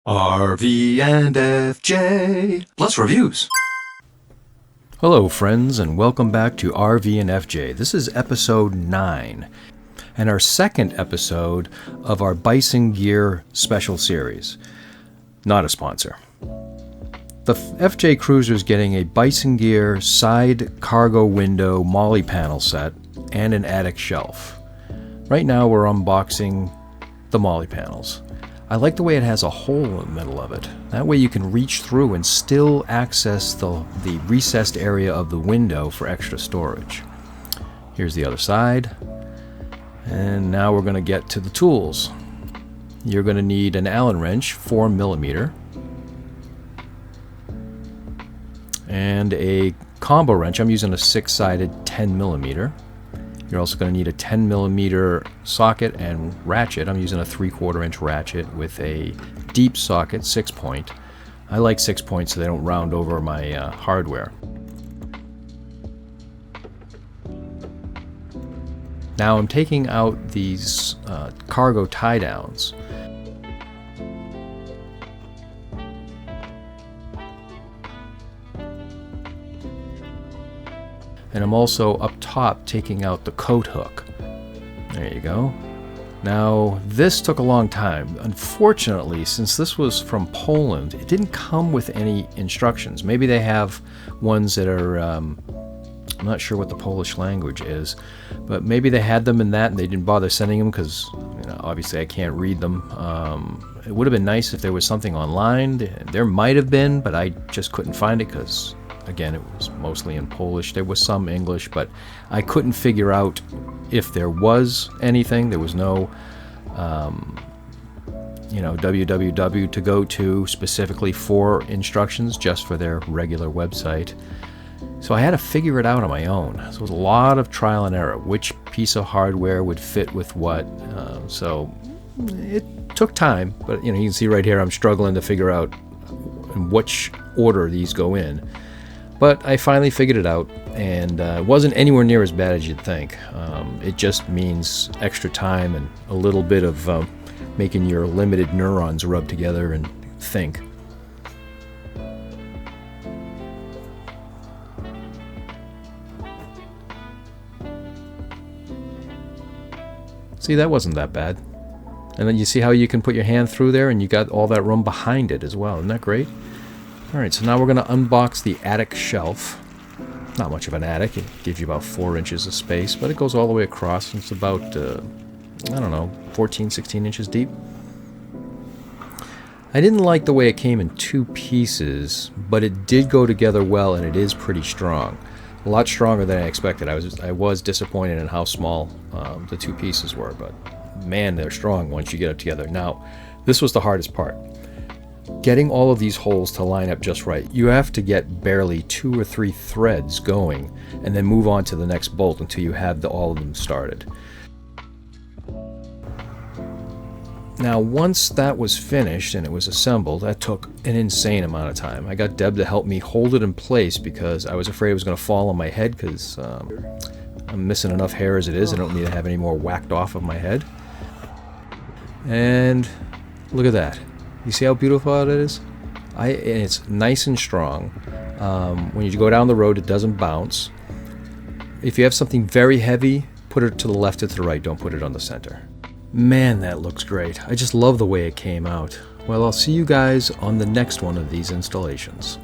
RV&FJ, plus reviews. Hello friends, and welcome back to RV&FJ. This is episode 9, and our second episode of our Bison Gear special series. Not a sponsor. The FJ Cruiser is getting a Bison Gear side cargo window Molle panel set and an attic shelf. Right now we're unboxing the Molle panels. I like the way it has a hole in the middle of it. That way you can reach through and still access the recessed area of the window for extra storage. Here's the other side. And now we're going to get to the tools. You're going to need an Allen wrench, 4mm, and a combo wrench. I'm using a 6-sided 10mm. You're also going to need a 10mm socket and ratchet. I'm using a 3/4 inch ratchet with a deep socket, 6-point. I like 6 points so they don't round over my hardware. Now I'm taking out these cargo tie downs. And I'm also up top taking out the coat hook. There you go. Now this took a long time. Unfortunately, since this was from Poland, it didn't come with any instructions. Maybe they have ones that are, I'm not sure what the Polish language is, but maybe they had them in that and they didn't bother sending them because, obviously I can't read them. It would have been nice if there was something online. There might have been, but I just couldn't find it because, again, it was mostly in Polish. There was some English, but I couldn't figure out if there was anything. There was no, www to go to specifically for instructions, just for their regular website. So I had to figure it out on my own. So it was a lot of trial and error. Which piece of hardware would fit with what? So it took time, but you can see right here I'm struggling to figure out in which order these go in. But I finally figured it out, and it wasn't anywhere near as bad as you'd think. It just means extra time and a little bit of making your limited neurons rub together and think. See, that wasn't that bad. And then you see how you can put your hand through there and you got all that room behind it as well. Isn't that great? Alright, so now we're going to unbox the attic shelf. Not much of an attic, it gives you about 4 inches of space, but it goes all the way across, and it's about, 14, 16 inches deep. I didn't like the way it came in 2 pieces, but it did go together well, and it is pretty strong. A lot stronger than I expected. I was disappointed in how small the 2 pieces were, but man, they're strong once you get it together. Now, this was the hardest part. Getting all of these holes to line up just right. You have to get barely 2 or 3 threads going and then move on to the next bolt until you have all of them started. Now once that was finished and it was assembled, that took an insane amount of time. I got Deb to help me hold it in place because I was afraid it was going to fall on my head because I'm missing enough hair as it is. I don't need to have any more whacked off of my head. And look at that. You see how beautiful it is? And it's nice and strong. When you go down the road, it doesn't bounce. If you have something very heavy, put it to the left or to the right. Don't put it on the center. Man, that looks great. I just love the way it came out. Well, I'll see you guys on the next one of these installations.